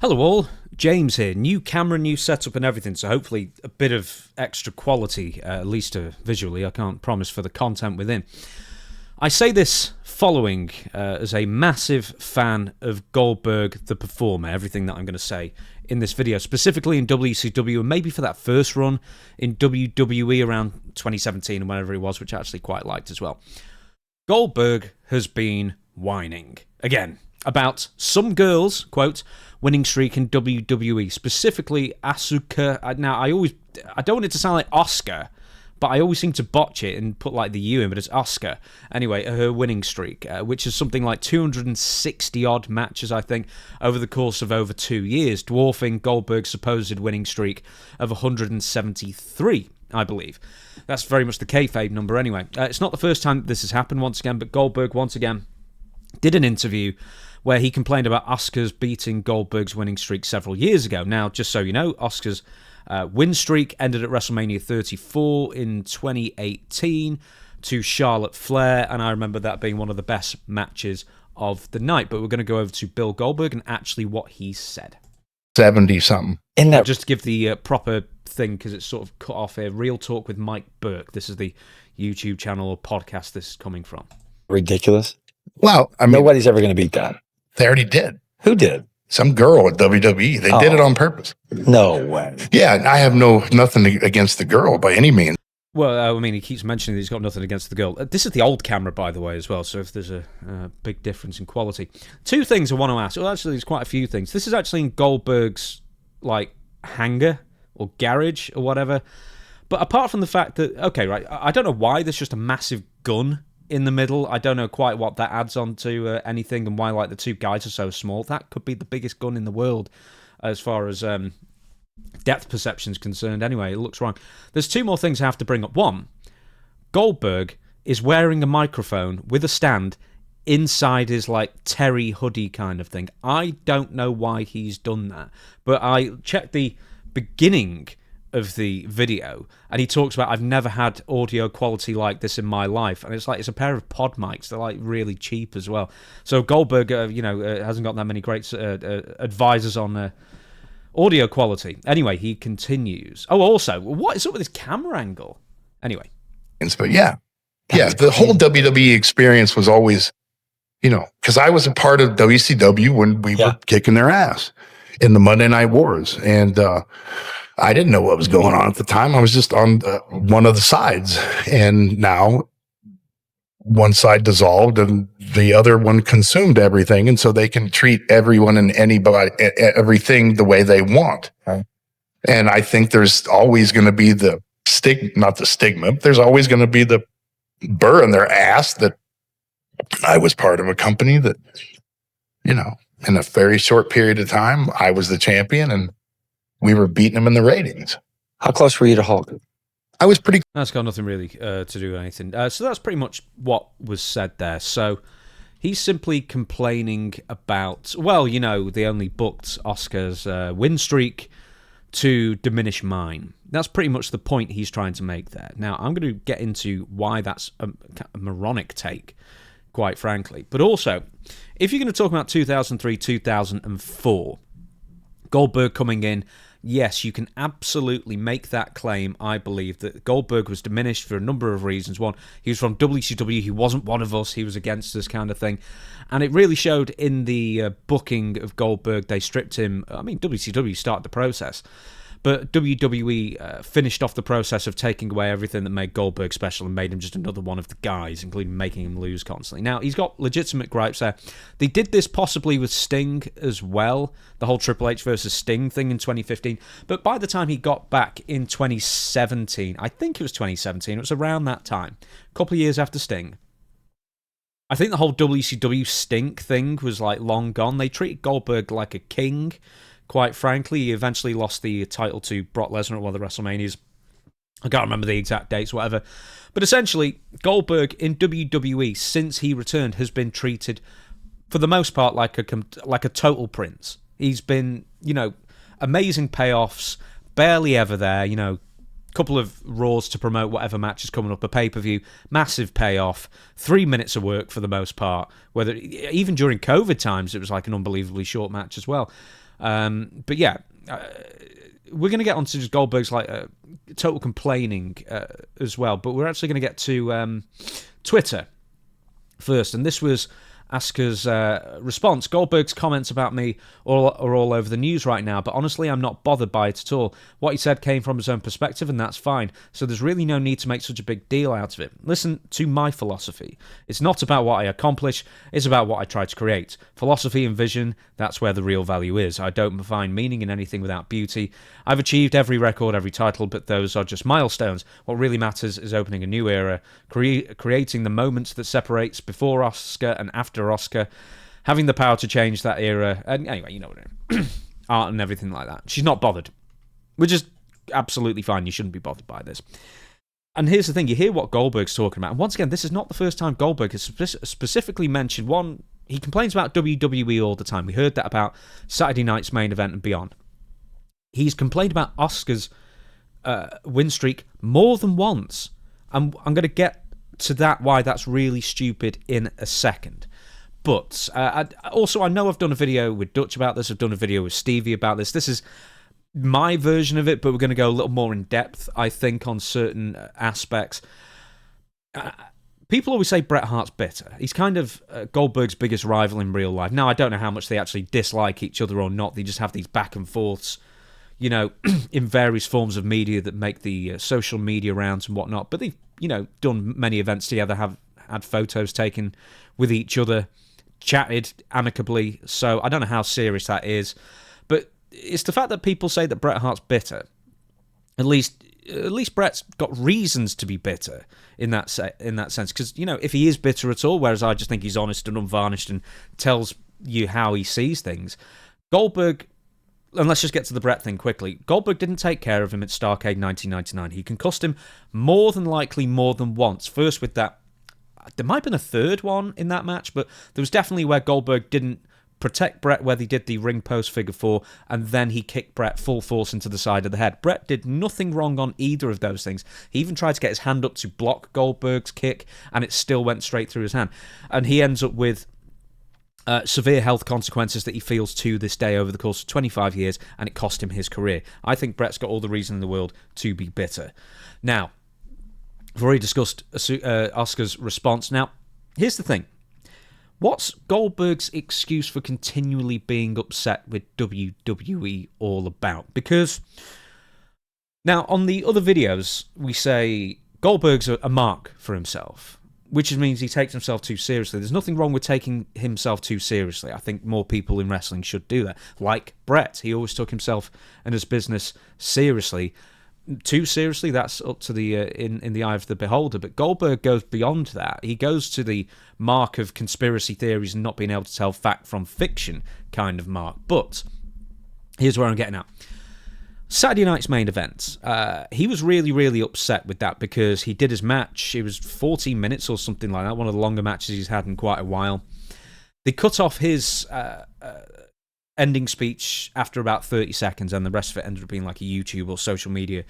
Hello all, James here. New camera, new setup and everything, so hopefully a bit of extra quality, at least visually. I can't promise for the content within. I say this following as a massive fan of Goldberg the Performer, everything that I'm going to say in this video, specifically in WCW and maybe for that first run in WWE around 2017 and whenever it was, which I actually quite liked as well. Goldberg has been whining, again, about some girls, quote, winning streak in WWE, specifically Asuka. Now, I don't want it to sound like Oscar, but I always seem to botch it and put like the U in, but it's Asuka. Anyway, her winning streak, which is something like 260-odd matches, I think, over the course of over 2 years, dwarfing Goldberg's supposed winning streak of 173, I believe. That's very much the kayfabe number anyway. It's not the first time this has happened once again, but Goldberg once again did an interview where he complained about Asuka's beating Goldberg's winning streak several years ago. Now, just so you know, Asuka's win streak ended at WrestleMania 34 in 2018 to Charlotte Flair, and I remember that being one of the best matches of the night. But we're going to go over to Bill Goldberg and actually what he said. 70-something. Just to give the proper thing, because it's sort of cut off here, Real Talk with Mike Burke. This is the YouTube channel or podcast this is coming from. Ridiculous. Well, I mean, nobody's ever going to beat that. They already did. Who did? Some girl at WWE. They did it on purpose. No way. Yeah, I have nothing against the girl by any means. Well, I mean, he keeps mentioning that he's got nothing against the girl. This is the old camera, by the way, as well, so if there's a big difference in quality. Two things I want to ask. Well, actually, there's quite a few things. This is actually in Goldberg's, like, hangar or garage or whatever. But apart from the fact that, okay, right, I don't know why there's just a massive gun in the middle. I don't know quite what that adds on to anything and why, like, the two guys are so small. That could be the biggest gun in the world as far as depth perception is concerned. Anyway, it looks wrong. There's two more things I have to bring up. One, Goldberg is wearing a microphone with a stand inside his, like, Terry hoodie kind of thing. I don't know why he's done that, but I checked the beginning of the video and he talks about, I've never had audio quality like this in my life, and it's like, it's a pair of pod mics. They're like really cheap as well. So Goldberg hasn't got that many great advisors on audio quality. Anyway, he continues. Oh, also, what is up with this camera angle? Anyway, but yeah, the whole WWE experience was always, because I was a part of WCW when we were kicking their ass in the Monday Night Wars, and I didn't know what was going on at the time. I was just on one of the sides, and now one side dissolved and the other one consumed everything, and so they can treat everyone and anybody, everything the way they want. Okay. And I think there's always going to be the not the stigma, but there's always going to be the burr in their ass that I was part of a company that, in a very short period of time, I was the champion and we were beating him in the ratings. How close were you to Hulk? I was pretty. That's got nothing really to do with anything. So that's pretty much what was said there. So he's simply complaining about, they only booked Oscar's win streak to diminish mine. That's pretty much the point he's trying to make there. Now, I'm going to get into why that's a moronic take, quite frankly. But also, if you're going to talk about 2003, 2004, Goldberg coming in, yes, you can absolutely make that claim, I believe, that Goldberg was diminished for a number of reasons. One, he was from WCW, he wasn't one of us, he was against us kind of thing. And it really showed in the booking of Goldberg. They stripped him. I mean, WCW started the process, but WWE finished off the process of taking away everything that made Goldberg special and made him just another one of the guys, including making him lose constantly. Now, he's got legitimate gripes there. They did this possibly with Sting as well, the whole Triple H versus Sting thing in 2015. But by the time he got back in 2017, I think it was 2017, it was around that time, a couple of years after Sting, I think the whole WCW Stink thing was like long gone. They treated Goldberg like a king. Quite frankly, he eventually lost the title to Brock Lesnar at one of the WrestleManias. I can't remember the exact dates, whatever. But essentially, Goldberg in WWE, since he returned, has been treated, for the most part, like a total prince. He's been, amazing payoffs, barely ever there, couple of Raws to promote whatever match is coming up, a pay-per-view, massive payoff, 3 minutes of work for the most part. Whether even during COVID times, it was like an unbelievably short match as well. But yeah, we're going to get onto just Goldberg's like total complaining as well. But we're actually going to get to Twitter first, and this was Asuka's response. Goldberg's comments about me are all over the news right now, but honestly, I'm not bothered by it at all. What he said came from his own perspective, and that's fine. So there's really no need to make such a big deal out of it. Listen to my philosophy. It's not about what I accomplish, it's about what I try to create. Philosophy and vision, that's where the real value is. I don't find meaning in anything without beauty. I've achieved every record, every title, but those are just milestones. What really matters is opening a new era, creating the moments that separates before Asuka and after Asuka, having the power to change that era, and anyway, you know what I mean. Art and everything like that. She's not bothered, which is absolutely fine. You shouldn't be bothered by this. And here's the thing, you hear what Goldberg's talking about, and once again, this is not the first time Goldberg has specifically mentioned one. He complains about WWE all the time. We heard that about Saturday night's main event and beyond. He's complained about Asuka's win streak more than once. I'm going to get to that, why that's really stupid, in a second. But I know I've done a video with Dutch about this. I've done a video with Stevie about this. This is my version of it, but we're going to go a little more in depth, I think, on certain aspects. People always say Bret Hart's bitter. He's kind of Goldberg's biggest rival in real life. Now, I don't know how much they actually dislike each other or not. They just have these back and forths, you know, in various forms of media that make the social media rounds and whatnot. But they've, you know, done many events together, have had photos taken with each other, chatted amicably. So I don't know how serious that is. But it's the fact that people say that Bret Hart's bitter. At least Bret's got reasons to be bitter in that sense. Because, you know, if he is bitter at all, whereas I just think he's honest and unvarnished and tells you how he sees things, Goldberg... And let's just get to the Bret thing quickly. Goldberg didn't take care of him at Starrcade 1999. He concussed him more than once. First with that, there might have been a third one in that match, but there was definitely where Goldberg didn't protect Bret, where he did the ring post figure 4, and then he kicked Bret full force into the side of the head. Bret did nothing wrong on either of those things. He even tried to get his hand up to block Goldberg's kick, and it still went straight through his hand. And he ends up with severe health consequences that he feels to this day over the course of 25 years, and it cost him his career. I think Bret's got all the reason in the world to be bitter. Now, I've already discussed Asuka's response. Now, here's the thing. What's Goldberg's excuse for continually being upset with WWE all about? Because, now, on the other videos, we say Goldberg's a mark for himself, which means he takes himself too seriously. There's nothing wrong with taking himself too seriously. I think more people in wrestling should do that. Like Bret, he always took himself and his business seriously. Too seriously, that's up to the in the eye of the beholder. But Goldberg goes beyond that. He goes to the mark of conspiracy theories and not being able to tell fact from fiction kind of mark. But here's where I'm getting at. Saturday night's main event, he was really, really upset with that because he did his match. It was 14 minutes or something like that, one of the longer matches he's had in quite a while. They cut off his ending speech after about 30 seconds, and the rest of it ended up being like a YouTube or social media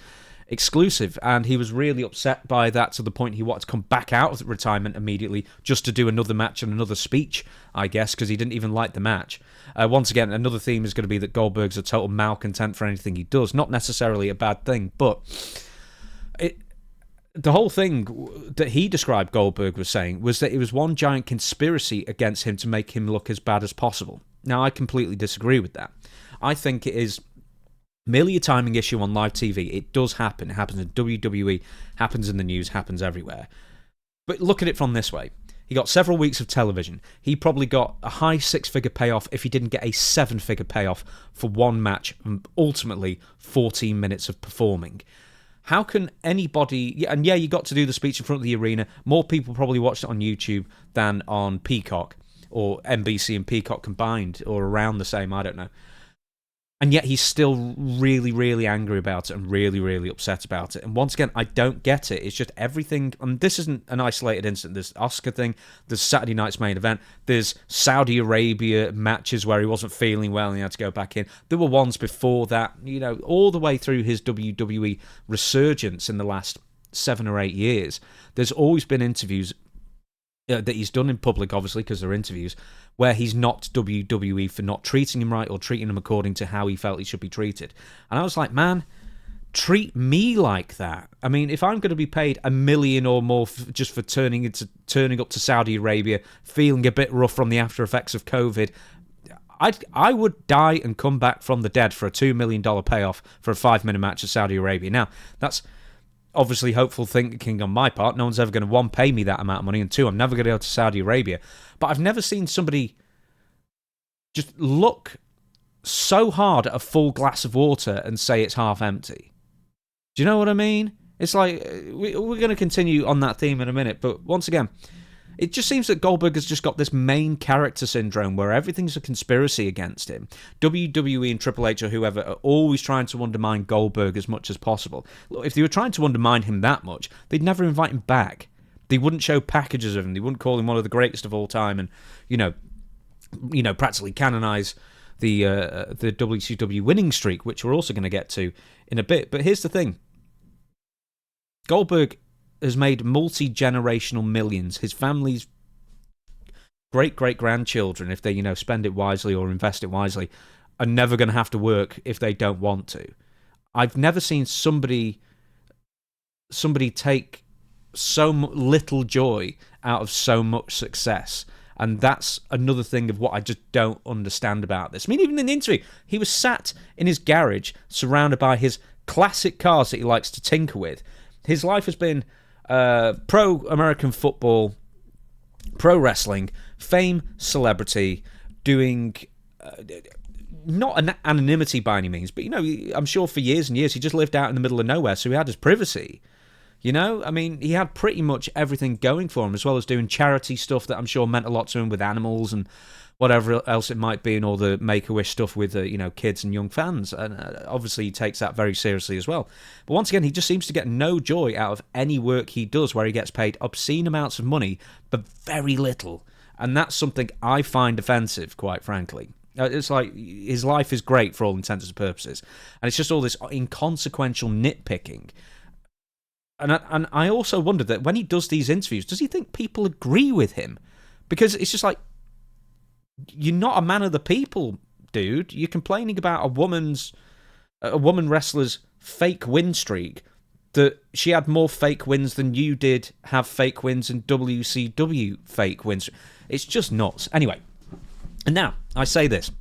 exclusive, and he was really upset by that to the point he wanted to come back out of retirement immediately just to do another match and another speech, I guess, because he didn't even like the match. Once again, another theme is going to be that Goldberg's a total malcontent for anything he does. Not necessarily a bad thing, but the whole thing that he described Goldberg was saying was that it was one giant conspiracy against him to make him look as bad as possible. Now, I completely disagree with that. I think it is merely a timing issue on live TV. It does happen. It happens in WWE, happens in the news, happens everywhere. But look at it from this way. He got several weeks of television. He probably got a high 6-figure payoff if he didn't get a 7-figure payoff for one match and ultimately 14 minutes of performing. How can anybody... And yeah, you got to do the speech in front of the arena. More people probably watched it on YouTube than on Peacock, or NBC and Peacock combined, or around the same, I don't know. And yet he's still really, really angry about it and really, really upset about it. And once again, I don't get it. It's just everything... And this isn't an isolated incident. There's Asuka thing. There's Saturday night's main event. There's Saudi Arabia matches where he wasn't feeling well and he had to go back in. There were ones before that, you know, all the way through his WWE resurgence in the last 7 or 8 years. There's always been interviews that he's done in public, obviously, because they're interviews, where he's knocked WWE for not treating him right or treating him according to how he felt he should be treated. And I was like, man, treat me like that. I mean, if I'm going to be paid $1 million or more just for turning up to Saudi Arabia, feeling a bit rough from the after effects of COVID, I would die and come back from the dead for a $2 million payoff for a 5-minute match at Saudi Arabia. Now, that's obviously hopeful thinking on my part. No one's ever going to, one, pay me that amount of money, and two, I'm never going to go to Saudi Arabia. But I've never seen somebody just look so hard at a full glass of water and say it's half empty. Do you know what I mean? It's like, we're going to continue on that theme in a minute, but once again, it just seems that Goldberg has just got this main character syndrome where everything's a conspiracy against him. WWE and Triple H or whoever are always trying to undermine Goldberg as much as possible. Look, if they were trying to undermine him that much, they'd never invite him back. They wouldn't show packages of him. They wouldn't call him one of the greatest of all time and, practically canonize the WCW winning streak, which we're also going to get to in a bit. But here's the thing. Goldberg has made multi-generational millions. His family's great-great-grandchildren, if they, spend it wisely or invest it wisely, are never going to have to work if they don't want to. I've never seen somebody take so little joy out of so much success. And that's another thing of what I just don't understand about this. I mean, even in the interview, he was sat in his garage surrounded by his classic cars that he likes to tinker with. His life has been pro-American football, pro wrestling, fame, celebrity, doing not an anonymity by any means, but I'm sure for years and years he just lived out in the middle of nowhere, so he had his privacy. I mean, he had pretty much everything going for him, as well as doing charity stuff that I'm sure meant a lot to him with animals and whatever else it might be, and all the Make-A-Wish stuff with kids and young fans. And obviously he takes that very seriously as well. But once again, he just seems to get no joy out of any work he does where he gets paid obscene amounts of money, but very little. And that's something I find offensive, quite frankly. It's like his life is great for all intents and purposes. And it's just all this inconsequential nitpicking. And I also wonder that when he does these interviews, does he think people agree with him? Because it's just like, you're not a man of the people, dude. You're complaining about a woman wrestler's fake win streak, that she had more fake wins than you did have fake wins in WCW fake wins. It's just nuts. Anyway, and now I say this.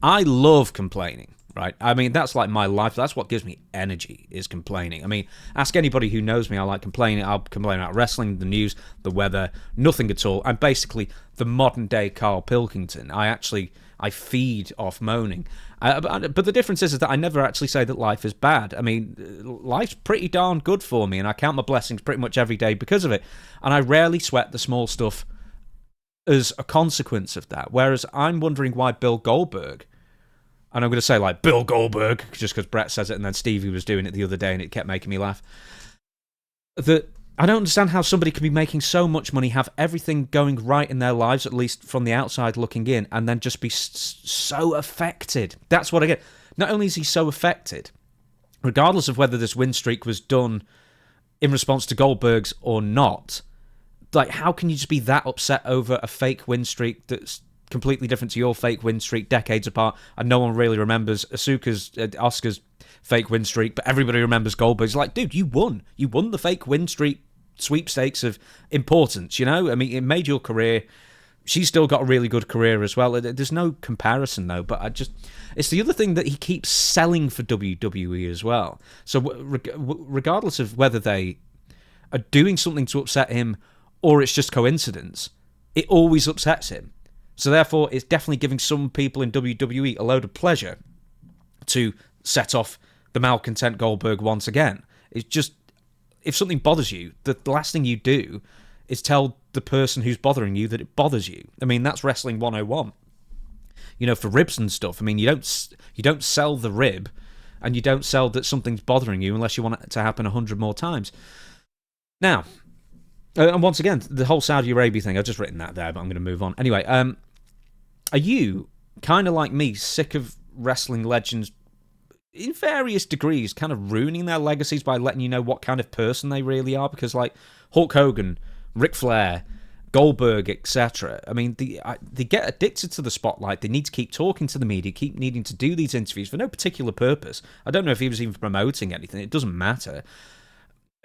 I love complaining. Right? I mean, that's like my life. That's what gives me energy, is complaining. I mean, ask anybody who knows me. I like complaining. I'll complain about wrestling, the news, the weather, nothing at all. I'm basically the modern-day Carl Pilkington. I feed off moaning. But the difference is that I never actually say that life is bad. I mean, life's pretty darn good for me, and I count my blessings pretty much every day because of it. And I rarely sweat the small stuff as a consequence of that. Whereas I'm wondering why Bill Goldberg... And I'm going to say, like, Bill Goldberg, just because Brett says it, and then Stevie was doing it the other day, and it kept making me laugh. That I don't understand how somebody can be making so much money, have everything going right in their lives, at least from the outside looking in, and then just be so affected. That's what I get. Not only is he so affected, regardless of whether this win streak was done in response to Goldberg's or not, like, how can you just be that upset over a fake win streak that's completely different to your fake win streak decades apart, and no one really remembers Asuka's fake win streak, but everybody remembers Goldberg's? Like, dude, you won the fake win streak sweepstakes of importance. I mean, it made your career. She's still got a really good career as well. There's no comparison though, but it's the other thing that he keeps selling for WWE as well. So regardless of whether they are doing something to upset him or it's just coincidence, it always upsets him. So therefore, it's definitely giving some people in WWE a load of pleasure to set off the malcontent Goldberg once again. It's just, if something bothers you, the last thing you do is tell the person who's bothering you that it bothers you. I mean, that's Wrestling 101. For ribs and stuff, I mean, you don't sell the rib, and you don't sell that something's bothering you unless you want it to happen 100 more times. Now, and once again, the whole Saudi Arabia thing, I've just written that there, but I'm going to move on. Anyway, are you, kind of like me, sick of wrestling legends in various degrees kind of ruining their legacies by letting you know what kind of person they really are? Because, like, Hulk Hogan, Ric Flair, Goldberg, etc. I mean, they get addicted to the spotlight. They need to keep talking to the media, keep needing to do these interviews for no particular purpose. I don't know if he was even promoting anything. It doesn't matter.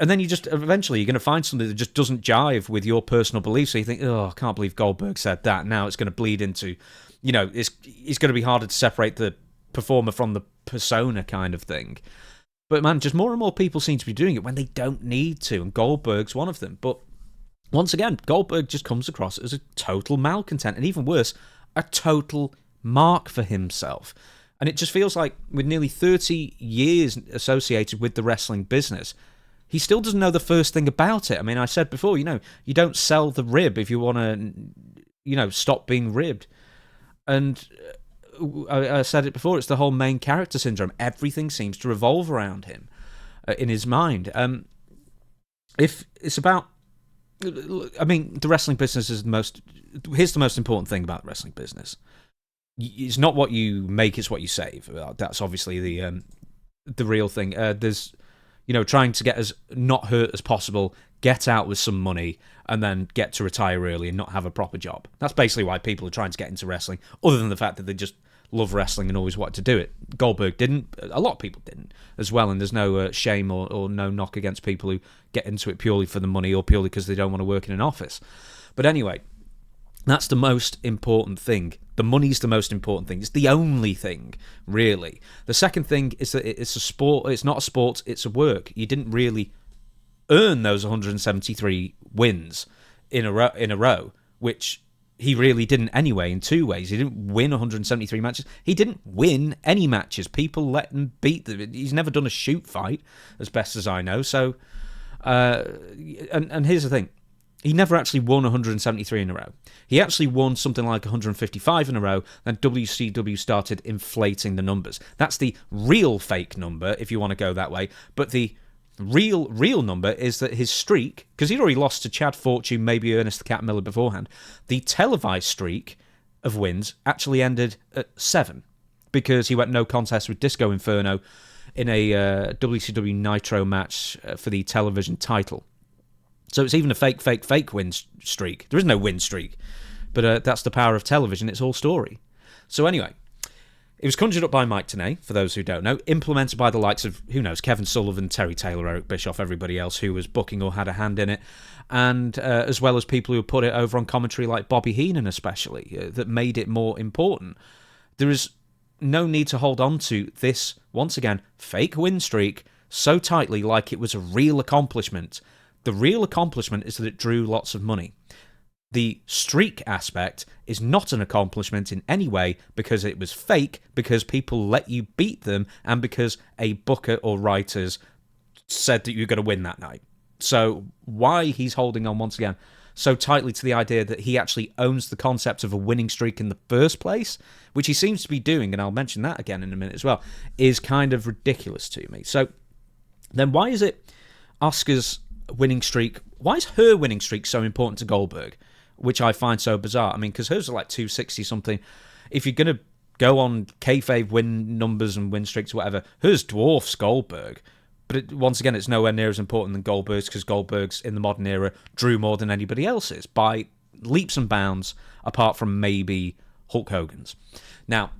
And then eventually you're going to find something that just doesn't jive with your personal beliefs. So you think, oh, I can't believe Goldberg said that. Now it's going to bleed into, it's going to be harder to separate the performer from the persona kind of thing. But man, just more and more people seem to be doing it when they don't need to. And Goldberg's one of them. But once again, Goldberg just comes across as a total malcontent. And even worse, a total mark for himself. And it just feels like with nearly 30 years associated with the wrestling business, he still doesn't know the first thing about it. I mean, I said before, you don't sell the rib if you want to, stop being ribbed. And I said it before, it's the whole main character syndrome. Everything seems to revolve around him in his mind. If it's about, I mean, the wrestling business is here's the most important thing about the wrestling business. It's not what you make, it's what you save. That's obviously the real thing. There's, trying to get as not hurt as possible, get out with some money, and then get to retire early and not have a proper job. That's basically why people are trying to get into wrestling, other than the fact that they just love wrestling and always wanted to do it. Goldberg didn't. A lot of people didn't as well, and there's no shame or no knock against people who get into it purely for the money or purely because they don't want to work in an office. But anyway, that's the most important thing. The money's the most important thing. It's the only thing, really. The second thing is that it's a sport. It's not a sport, it's a work. You didn't really earn those 173 wins in a row, which he really didn't anyway in two ways. He didn't win 173 matches. He didn't win any matches. People let him beat them. He's never done a shoot fight, as best as I know. So, and here's the thing. He never actually won 173 in a row. He actually won something like 155 in a row, then WCW started inflating the numbers. That's the real fake number, if you want to go that way. But the real number is that his streak, because he'd already lost to Chad Fortune, maybe Ernest the Cat Miller beforehand, the televised streak of wins actually ended at 7, because he went no contest with Disco Inferno in a WCW Nitro match for the television title. So it's even a fake win streak. There is no win streak. But that's the power of television. It's all story. So anyway, it was conjured up by Mike Tenay, for those who don't know, implemented by the likes of, who knows, Kevin Sullivan, Terry Taylor, Eric Bischoff, everybody else who was booking or had a hand in it, and as well as people who put it over on commentary like Bobby Heenan especially, that made it more important. There is no need to hold on to this, once again, fake win streak so tightly like it was a real accomplishment. The real accomplishment is that it drew lots of money. The streak aspect is not an accomplishment in any way because it was fake, because people let you beat them, and because a booker or writers said that you're going to win that night. So why he's holding on once again so tightly to the idea that he actually owns the concept of a winning streak in the first place, which he seems to be doing, and I'll mention that again in a minute as well, is kind of ridiculous to me. So then why is it Asuka's winning streak, why is her winning streak so important to Goldberg, which I find so bizarre? I mean, because hers are like 260 something. If you're going to go on kayfabe win numbers and win streaks or whatever, hers dwarfs Goldberg. But once again, it's nowhere near as important than Goldberg's, because Goldberg's in the modern era drew more than anybody else's by leaps and bounds, apart from maybe Hulk Hogan's. Now,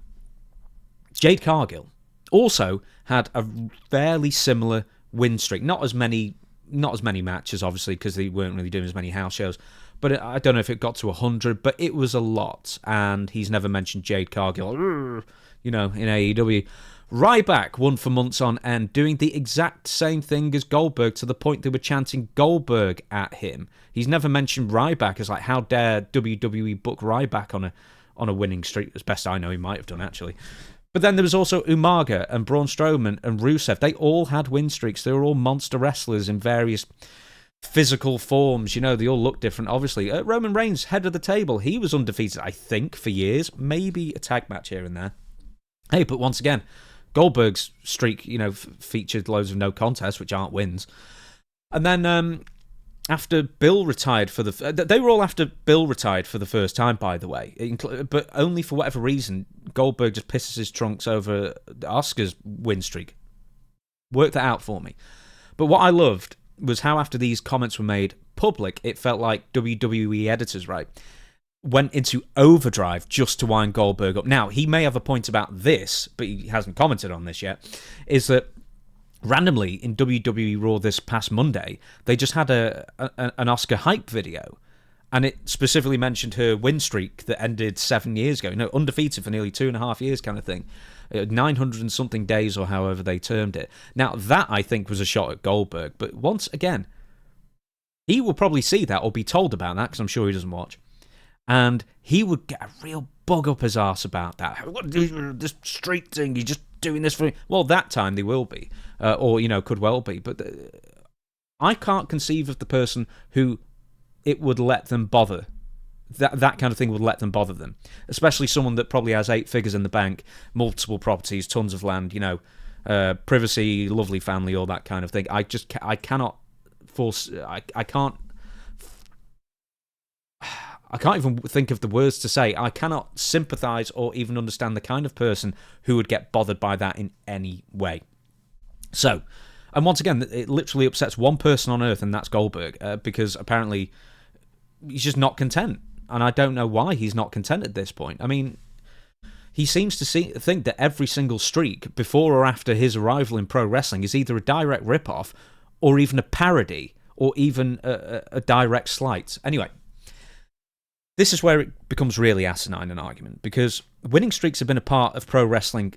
Jade Cargill also had a fairly similar win streak. Not as many matches, obviously, because they weren't really doing as many house shows. But I don't know if it got to 100, but it was a lot. And he's never mentioned Jade Cargill, in AEW. Ryback won for months on end, doing the exact same thing as Goldberg, to the point they were chanting Goldberg at him. He's never mentioned Ryback as like, how dare WWE book Ryback on a winning streak? As best I know, he might have done, actually. But then there was also Umaga and Braun Strowman and Rusev. They all had win streaks. They were all monster wrestlers in various physical forms. They all look different, obviously. Roman Reigns, head of the table. He was undefeated, I think, for years. Maybe a tag match here and there. Hey, but once again, Goldberg's streak, featured loads of no contests, which aren't wins. And then after Bill retired they were all after Bill retired for the first time, by the way, but only for whatever reason, Goldberg just pisses his trunks over Asuka's win streak. Work that out for me. But what I loved was how after these comments were made, public, it felt like WWE editors, right, went into overdrive just to wind Goldberg up. Now, he may have a point about this, but he hasn't commented on this yet, is that randomly in WWE Raw this past Monday, they just had an Asuka hype video, and it specifically mentioned her win streak that ended 7 years ago. No, undefeated for nearly 2.5 years kind of thing. 900 and something days, or however they termed it. Now, that, I think, was a shot at Goldberg, but once again, he will probably see that or be told about that, because I'm sure he doesn't watch. And he would get a real bug up his arse about that. This streak thing, you're just doing this for me. Well, that time they will be. Or, could well be. But I can't conceive of the person who it would let them bother. That kind of thing would let them bother them. Especially someone that probably has 8 figures in the bank, multiple properties, tons of land, privacy, lovely family, all that kind of thing. I cannot force... I can't even think of the words to say. I cannot sympathise or even understand the kind of person who would get bothered by that in any way. So, and once again, it literally upsets one person on earth, and that's Goldberg, because apparently he's just not content. And I don't know why he's not content at this point. I mean, he seems to think that every single streak, before or after his arrival in pro wrestling, is either a direct rip-off or even a parody or even a direct slight. Anyway, this is where it becomes really asinine, an argument, because winning streaks have been a part of pro wrestling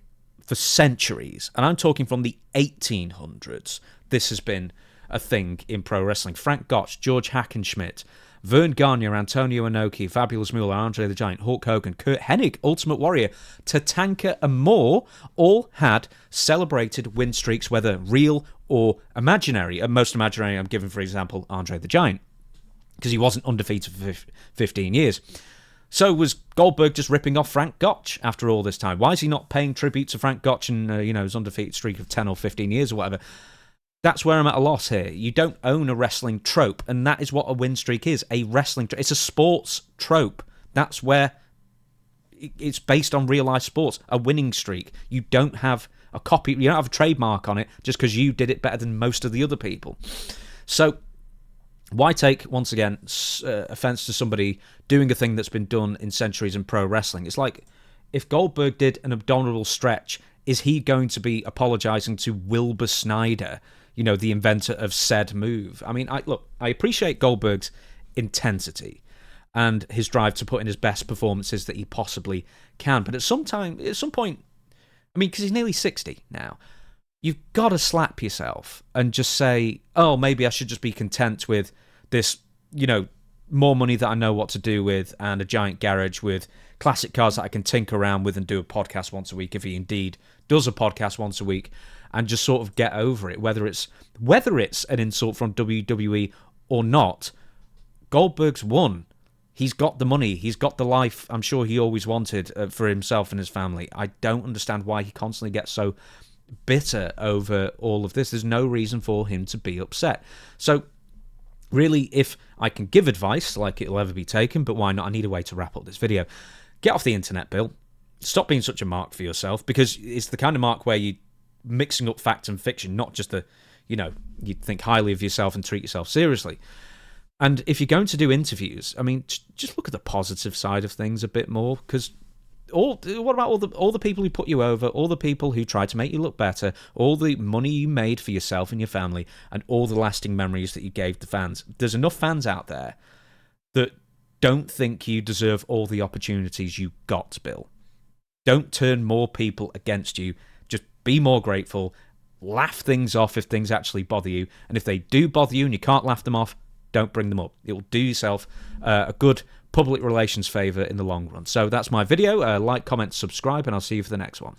for centuries, and I'm talking from the 1800s. This has been a thing in pro wrestling. Frank Gotch, George Hackenschmidt, Verne, Gagne, Antonio Inoki, Fabulous Moolah, Andre the Giant, Hulk Hogan, Curt, Hennig, Ultimate Warrior, Tatanka, and more all had celebrated win streaks, whether real or imaginary. And most imaginary, I'm giving, for example, Andre the Giant, because he wasn't undefeated for 15 years. So was Goldberg just ripping off Frank Gotch after all this time? Why is he not paying tribute to Frank Gotch and his undefeated streak of 10 or 15 years or whatever? That's where I'm at a loss here. You don't own a wrestling trope, and that is what a win streak is, a wrestling trope. It's a sports trope. That's where it's based on real-life sports, a winning streak. You don't have a copy, you don't have a trademark on it just because you did it better than most of the other people. So why take, once again, offense to somebody doing a thing that's been done in centuries in pro wrestling? It's like, if Goldberg did an abdominal stretch, is he going to be apologizing to Wilbur Snyder, the inventor of said move? I mean, I appreciate Goldberg's intensity and his drive to put in his best performances that he possibly can. But at some point, I mean, because he's nearly 60 now, you've got to slap yourself and just say, oh, maybe I should just be content with this, more money that I know what to do with, and a giant garage with classic cars that I can tinker around with and do a podcast once a week, if he indeed does a podcast once a week, and just sort of get over it. Whether it's an insult from WWE or not, Goldberg's won. He's got the money. He's got the life I'm sure he always wanted for himself and his family. I don't understand why he constantly gets so bitter over all of this. There's no reason for him to be upset. So really, if I can give advice, like it'll ever be taken, but why not? I need a way to wrap up this video. Get off the internet, Bill. Stop being such a mark for yourself, because it's the kind of mark where you're mixing up fact and fiction, not just you think highly of yourself and treat yourself seriously. And if you're going to do interviews, I mean, just look at the positive side of things a bit more, because what about all the people who put you over, all the people who tried to make you look better, all the money you made for yourself and your family, and all the lasting memories that you gave the fans? There's enough fans out there that don't think you deserve all the opportunities you got, Bill. Don't turn more people against you. Just be more grateful. Laugh things off if things actually bother you. And if they do bother you and you can't laugh them off, don't bring them up. It will do yourself a good public relations favour in the long run. So that's my video. Like, comment, subscribe, and I'll see you for the next one.